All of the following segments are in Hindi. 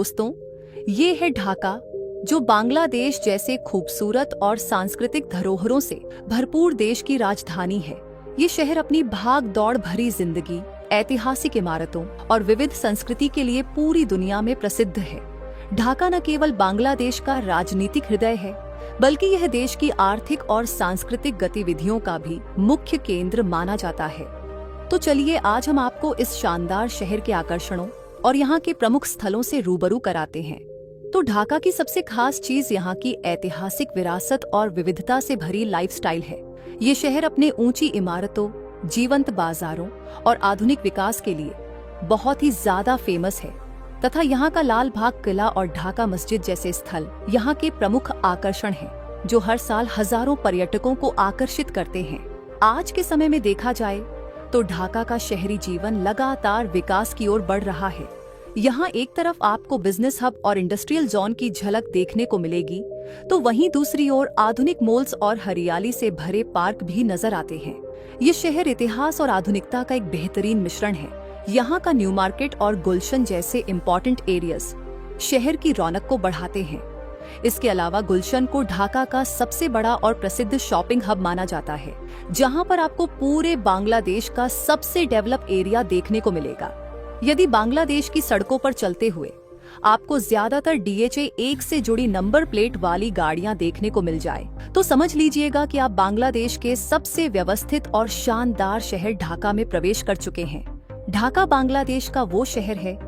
दोस्तों, ये है ढाका, जो बांग्लादेश जैसे खूबसूरत और सांस्कृतिक धरोहरों से भरपूर देश की राजधानी है। ये शहर अपनी भाग दौड़ भरी जिंदगी, ऐतिहासिक इमारतों और विविध संस्कृति के लिए पूरी दुनिया में प्रसिद्ध है। ढाका न केवल बांग्लादेश का राजनीतिक हृदय है, बल्कि यह देश की आर्थिक और सांस्कृतिक गतिविधियों का भी मुख्य केंद्र माना जाता है। तो चलिए आज हम आपको इस शानदार शहर के आकर्षणों और यहाँ के प्रमुख स्थलों से रूबरू कराते हैं। तो ढाका की सबसे खास चीज यहाँ की ऐतिहासिक विरासत और विविधता से भरी लाइफस्टाइल है। ये शहर अपने ऊंची इमारतों, जीवंत बाजारों और आधुनिक विकास के लिए बहुत ही ज्यादा फेमस है तथा यहाँ का लाल बाग किला और ढाका मस्जिद जैसे स्थल यहाँ के प्रमुख आकर्षण हैं, जो हर साल हजारों पर्यटकों को आकर्षित करते हैं। आज के समय में देखा जाए तो ढाका का शहरी जीवन लगातार विकास की ओर बढ़ रहा है। यहाँ एक तरफ आपको बिजनेस हब और इंडस्ट्रियल जोन की झलक देखने को मिलेगी, तो वहीं दूसरी ओर आधुनिक मॉल्स और हरियाली से भरे पार्क भी नजर आते हैं। ये शहर इतिहास और आधुनिकता का एक बेहतरीन मिश्रण है। यहाँ का न्यू मार्केट और गुलशन जैसे इम्पोर्टेंट एरियाज शहर की रौनक को बढ़ाते हैं। इसके अलावा गुलशन को ढाका का सबसे बड़ा और प्रसिद्ध शॉपिंग हब माना जाता है, जहाँ पर आपको पूरे बांग्लादेश का सबसे डेवलप एरिया देखने को मिलेगा। यदि बांग्लादेश की सड़कों पर चलते हुए आपको ज्यादातर DHA 1 से जुड़ी नंबर प्लेट वाली गाड़ियां देखने को मिल जाए, तो समझ लीजिएगा कि आप बांग्लादेश के सबसे व्यवस्थित और शानदार शहर ढाका में प्रवेश कर चुके हैं। ढाका बांग्लादेश का वो शहर है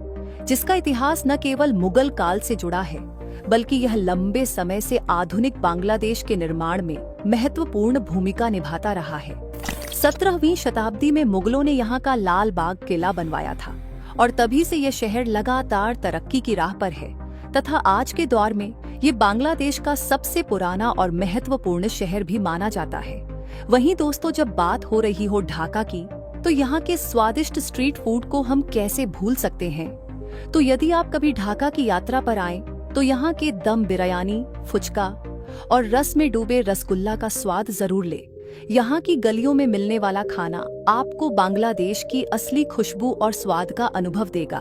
जिसका इतिहास न केवल मुगल काल से जुड़ा है, बल्कि यह लंबे समय से आधुनिक बांग्लादेश के निर्माण में महत्वपूर्ण भूमिका निभाता रहा है। 17वीं शताब्दी में मुगलों ने यहाँ का लाल बाग किला बनवाया था और तभी से यह शहर लगातार तरक्की की राह पर है तथा आज के दौर में ये बांग्लादेश का सबसे पुराना और महत्वपूर्ण शहर भी माना जाता है। वहीं दोस्तों, जब बात हो रही हो ढाका की, तो यहाँ के स्वादिष्ट स्ट्रीट फूड को हम कैसे भूल सकते हैं। तो यदि आप कभी ढाका की यात्रा पर आएं, तो यहाँ के दम बिरयानी, फुचका और रस में डूबे रसगुल्ला का स्वाद जरूर ले। यहाँ की गलियों में मिलने वाला खाना आपको बांग्लादेश की असली खुशबू और स्वाद का अनुभव देगा।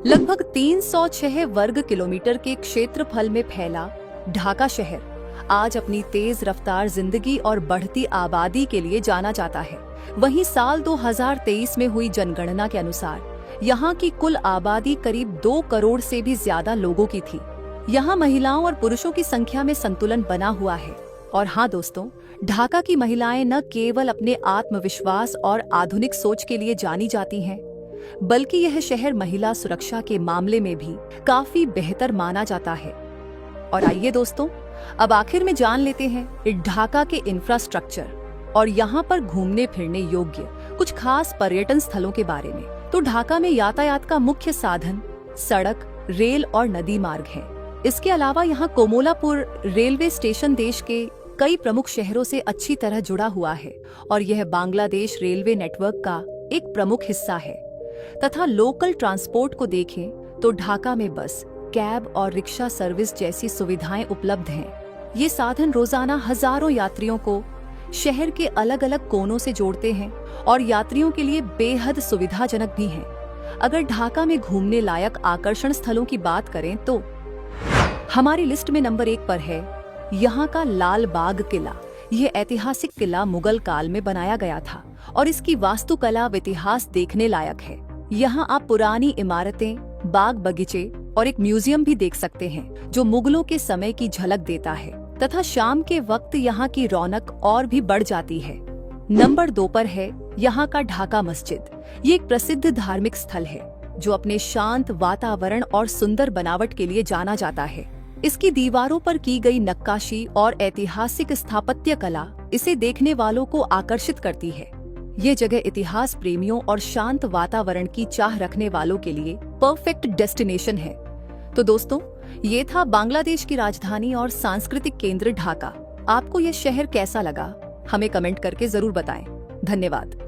लगभग 306 वर्ग किलोमीटर के क्षेत्रफल में फैला ढाका शहर आज अपनी तेज रफ्तार जिंदगी और बढ़ती आबादी के लिए जाना जाता है। वहीं साल 2023 में हुई जनगणना के अनुसार यहाँ की कुल आबादी करीब 2 करोड़ से भी ज्यादा लोगों की थी। यहाँ महिलाओं और पुरुषों की संख्या में संतुलन बना हुआ है। और हाँ दोस्तों, ढाका की महिलाएं न केवल अपने आत्मविश्वास और आधुनिक सोच के लिए जानी जाती हैं, बल्कि यह शहर महिला सुरक्षा के मामले में भी काफी बेहतर माना जाता है। और आइए दोस्तों, अब आखिर में जान लेते हैं ढाका के इंफ्रास्ट्रक्चर और यहाँ पर घूमने फिरने योग्य कुछ खास पर्यटन स्थलों के बारे में। तो ढाका में यातायात का मुख्य साधन सड़क, रेल और नदी मार्ग है। इसके अलावा यहाँ कोमोलापुर रेलवे स्टेशन देश के कई प्रमुख शहरों से अच्छी तरह जुड़ा हुआ है और यह बांग्लादेश रेलवे नेटवर्क का एक प्रमुख हिस्सा है। तथा लोकल ट्रांसपोर्ट को देखें तो ढाका में बस, कैब और रिक्शा सर्विस जैसी सुविधाएं उपलब्ध हैं। ये साधन रोजाना हजारों यात्रियों को शहर के अलग अलग कोनों से जोड़ते हैं और यात्रियों के लिए बेहद सुविधाजनक भी हैं। अगर ढाका में घूमने लायक आकर्षण स्थलों की बात करें तो हमारी लिस्ट में नंबर 1 पर है यहाँ का लाल बाग किला। यह ऐतिहासिक किला मुगल काल में बनाया गया था और इसकी वास्तुकला व इतिहास देखने लायक है। यहाँ आप पुरानी इमारतें, बाग बगीचे और एक म्यूजियम भी देख सकते हैं, जो मुगलों के समय की झलक देता है तथा शाम के वक्त यहाँ की रौनक और भी बढ़ जाती है। नंबर 2 पर है यहाँ का ढाका मस्जिद। ये एक प्रसिद्ध धार्मिक स्थल है जो अपने शांत वातावरण और सुंदर बनावट के लिए जाना जाता है। इसकी दीवारों पर की गई नक्काशी और ऐतिहासिक स्थापत्य कला इसे देखने वालों को आकर्षित करती है। ये जगह इतिहास प्रेमियों और शांत वातावरण की चाह रखने वालों के लिए परफेक्ट डेस्टिनेशन है। तो दोस्तों, ये था बांग्लादेश की राजधानी और सांस्कृतिक केंद्र ढाका। आपको ये शहर कैसा लगा, हमें कमेंट करके जरूर बताएं। धन्यवाद।